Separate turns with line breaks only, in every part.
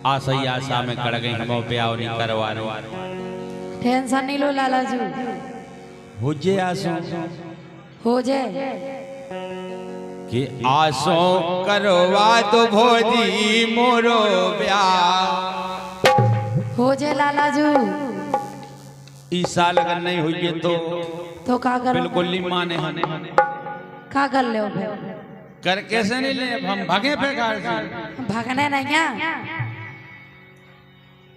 आशा ही आशा में कड़ गई हम ब्याह नहीं करवा रहे।
टेंशन नहीं लो लाला जी,
हो जे आसो
हो जाए
कि आसो करवा दो भोजी मोरो ब्याह।
हो जाए लाला जी।
इस साल अगर नहीं हुई
तो का करो?
बिल्कुल नहीं माने हने
का कर ले फिर?
कर कैसे नहीं ले, अब हम भागे बेकार से।
भागने नहीं क्या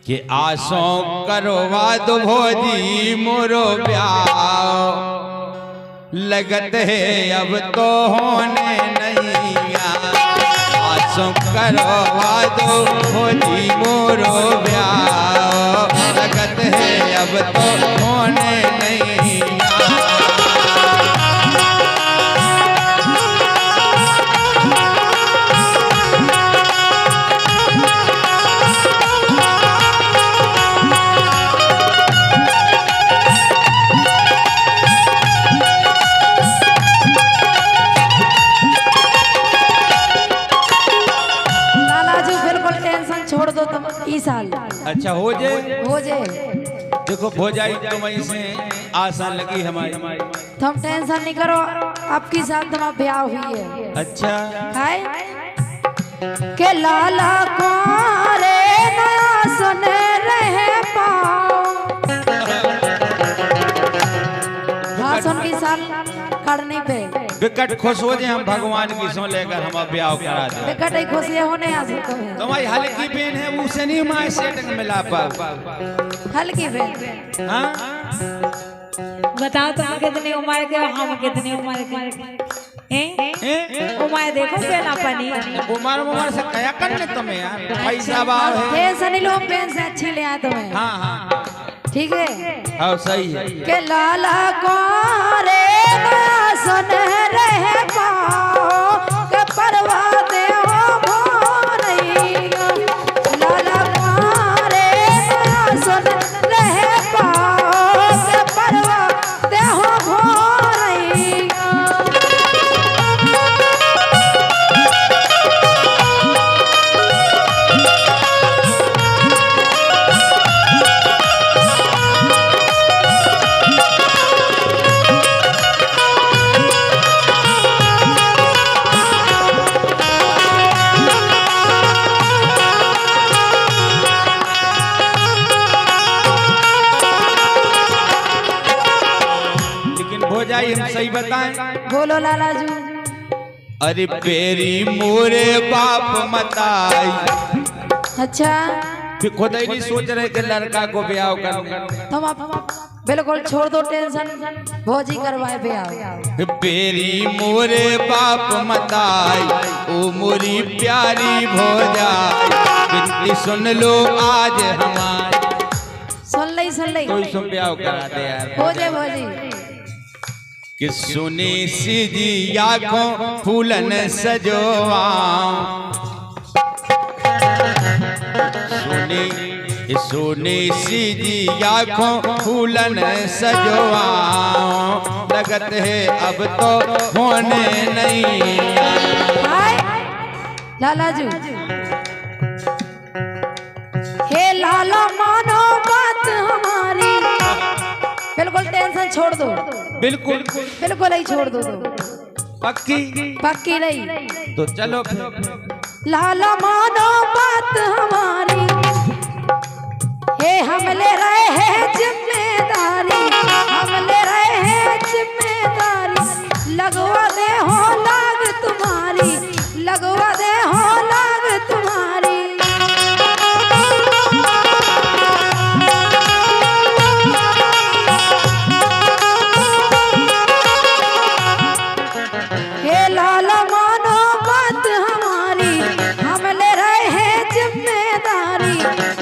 कि आसो करवा दो भोजी मोरो ब्याह, लगत है अब तो होने नहीं। आसो करवा दो भोजी मोरो ब्याह, लगत है अब तो होने नहीं।
छोड़ दो तुम इस साल।
अच्छा हो जाए,
हो जाए।
देखो हो जाए तो वहीं से आसान लगी हमारी।
तुम टेंशन नहीं करो, आपकी साथ तुम्हारा ब्याह हुई है।
अच्छा
है के लाला कुंवारे नया सुने रहे पाओ। हाँ सुन की साल करने पे
विकट खुश हो जाए, हम भगवान की सो लेकर हम ब्याह करा दे।
विकट ही खुशी होने आ सकते हैं।
तुम्हारी हल्की पेन है उसे नहीं माए सेटिंग मिला पाओ।
हल्की पे
हाँ
बताओ तुम कितनी उम्र के, हम कितनी उम्र के उम्र देखो पेला पानी।
उम्र से क्या करने तुम्हें यार, पैसा बाव है।
टेंशन नहीं लो, पेन से अच्छी ले आए तुम्हें।
हाँ हाँ
ठीक है
हाँ सही है।
के लाला कुंवारे सुन रहे पाओ, के परवा दे हो भोरई। लाला कुंवारे सुन रहे पाओ, के परवा दे हो भोरई।
हम सही बताएं,
बोलो लाला जी।
अरे पेरी मोरे बाप मताई।
अच्छा
फिर खुद ही नहीं सोच रहे कि लड़का को ब्याह कर।
तुम आप बिल्कुल छोड़ दो टेंशन, भोजी करवाए ब्याह।
पेरी मोरे बाप मताई, ओ मोरी प्यारी भोजाई, बिनती सुन लो आज हमारी।
सुन ले
कोई सुन ब्याह करा दे यार।
हो जाए भोजी।
कि सुनी सीधी आँखों फूलन सजोवा, सुनी सीधी आँखों फूलन सजोवा, लगत है अब तो होने नहीं।
लाला जी हे लाला मानो बात हमारी, बिल्कुल टेंशन छोड़ दो।
बिल्कुल
बिल्कुल ही छोड़ दो।
पक्की
पक्की नहीं
तो चलो फिर।
लाला मानो बात हमारी, हे हम ले रहे हैं जिम्मेदारी, हम ले रहे हैं जिम्मेदारी। लगवा दे हो लाग तुम्हारी, लगवा दे हो लाग तुम्हारी। हे लाला मानो बात हमारी, हम ले रहे हैं जिम्मेदारी।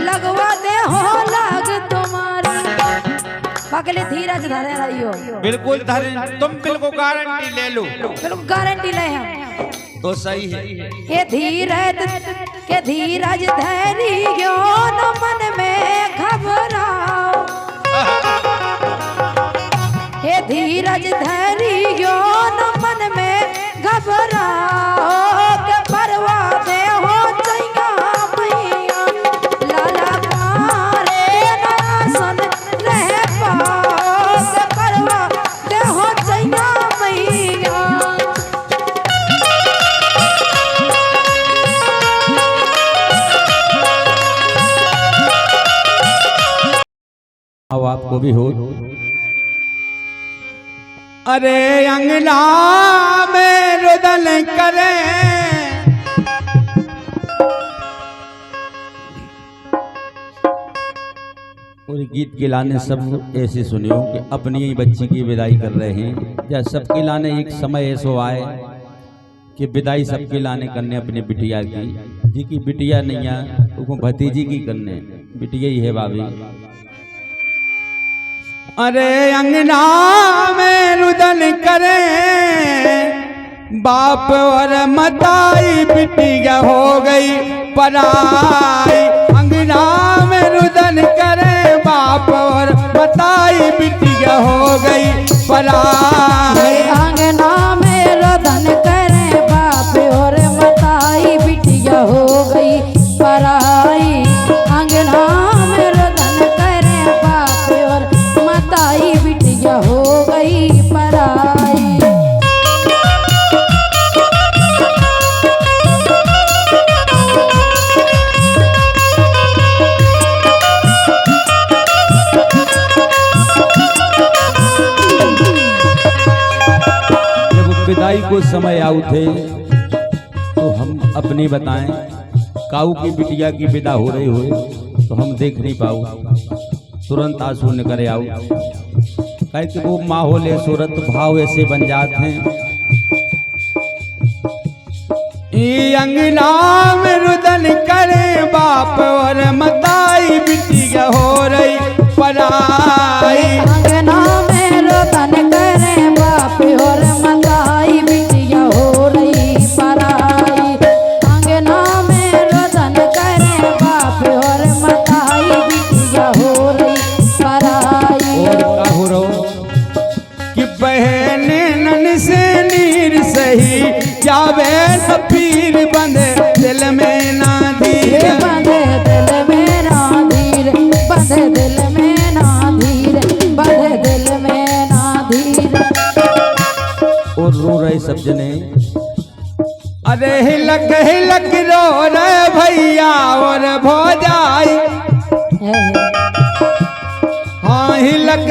लगवा दे हो लाग तुम्हारी। पगले धीरज धरे रही हो।
बिल्कुल धरे, तुम बिल्कुल गारंटी ले लो।
बिल्कुल गारंटी ले हम
तो सही है।
ये धीरज के धीरज धैर्य न मन में घबराओ। हे धीरज धैर्य न मन में घबराओ, के परवा दे हो चैया मैया।
आपको भी हो। अरे अंगना में रुदन करे और गीत के लाने सब ऐसे सुनियो कि अपनी ही बच्ची की विदाई कर रहे हैं या सबके लाने एक समय ऐसा आए कि विदाई सबके लाने करने अपने बिटिया की, जी की बिटिया नहीं है तो भतीजी की करने, बिटिया ही है भाभी। अरे अंगना में रुदन करे बाप और मताई बिटिया हो गई पराई। अंगना में रुदन करे बाप और मताई बिटिया हो गई पराई।
अंगना में रुदन करे बाप और मताई बिटिया हो गई पराई। अंगना में रुदन करे बाप और मताई बिटिया हो गई पराई।
विदाई को समय आऊ थे तो हम अपनी बताएं, काऊ की बिटिया की विदा हो रही हो तो हम देख नहीं पाऊ, तुरंत आंसू निकले आऊ। कहे कि वो माहौल सूरत भाव ऐसे बन जाते हैं। अंगना में रुदन करे बाप और मताई बिटिया हो रही पराई।
अंगना में रुदन करे बाप और मताई बिटिया हो रही पराई। अंगना में रुदन करे बाप और मताई बिटिया हो रही पराई।
और का हो रहो कि बहन नन से नीर सही जावे सफीर बंधे दिल में ना धीर।
बंधे दिल में ना धीर, बंधे दिल में ना धीर, बंधे दिल में ना धीर।
और रो रहे सब जने, अरे हिलक रो रहे भैया और भौजाई। हाँ हिलक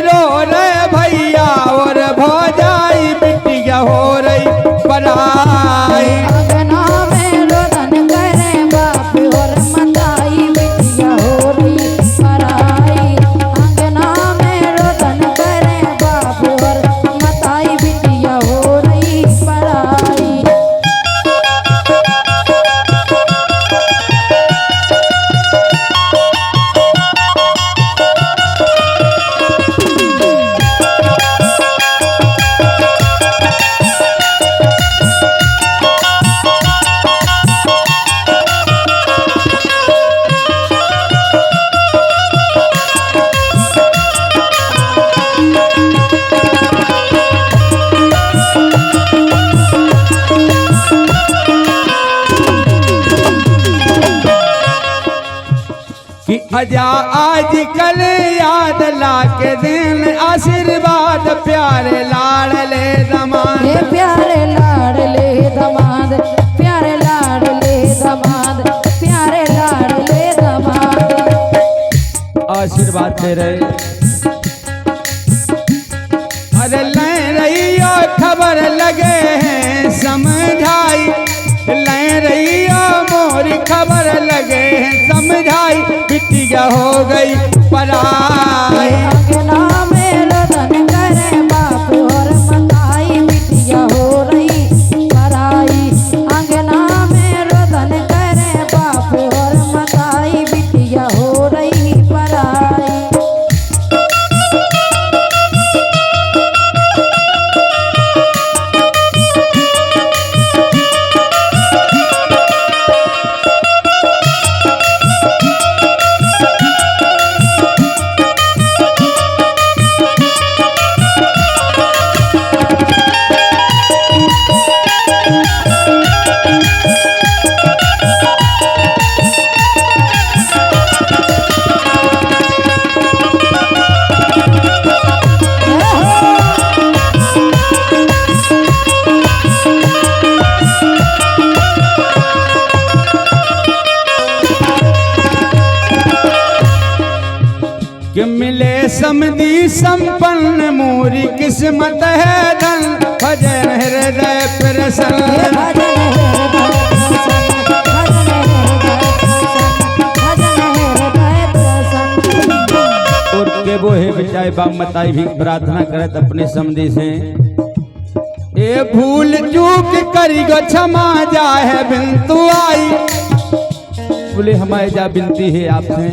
रो रहे भैया और भौजाई बिटिया हो रही पराई।
अंगना में रुदन करे बाप और मताई बिटिया हो रही पराई। अंगना में रुदन करे बाप और मताई बिटिया हो रही पराई।
कि अजा आज कल याद ला के दिन आशीर्वाद प्यारे लाडले दमाद।
ये प्यारे लाडले दमाद, प्यारे लाडले दमाद, प्यारे लाडले दमाद।
आशीर्वाद दे रहे, अरे ले रही हो खबर लगे हैं समझाई। ले रही हो मोरी खबर लगे हैं समझाई। बिटिया हो गई पराई।
अंगना में रुदन करे बाप और मताई बिटिया हो रही पराई। अंगना में रुदन करे बाप और मताई बिटिया हो रही पराई।
कि मिले समधी संपन्न मोरी किस्मत है धन भजन हृदय प्रसन्न। और के वो है बिचाए बाप मताई भी प्रार्थना करत अपने समधी से, ए भूल चूक करी गो क्षमा जाए बिंतु आई। बोले हमारे जा बिनती है आपसे,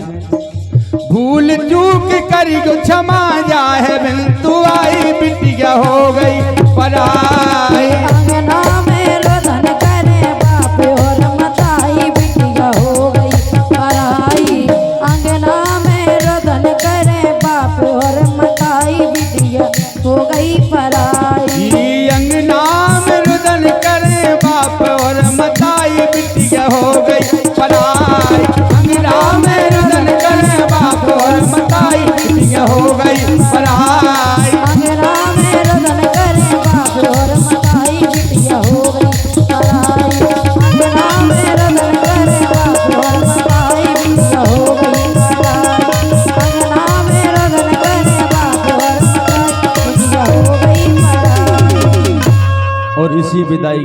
भूल चूक करी गो क्षमा जाए बिंतु आई। बिटिया हो गई पराई,
अंगना में रोदन करे बाप और मताई। बिटिया हो गई पराई, अंगना में रोदन करे बाप और मताई। बिटिया हो गई पराई,
अंगना में रुदन करे बाप और मताई। बिटिया हो गई पराई, अंगना में रुदन करे बाप और मताई। बिटिया हो गई पराई,
अंगना में रोदन करे बाप और मताई। बिटिया हो गई पराई, अंगना में रोदन करे बाप और मताई। बिटिया हो गई पराई, अंगना में रोदन करे बाप और मताई। बिटिया हो गई पराई।
और इसी विदाई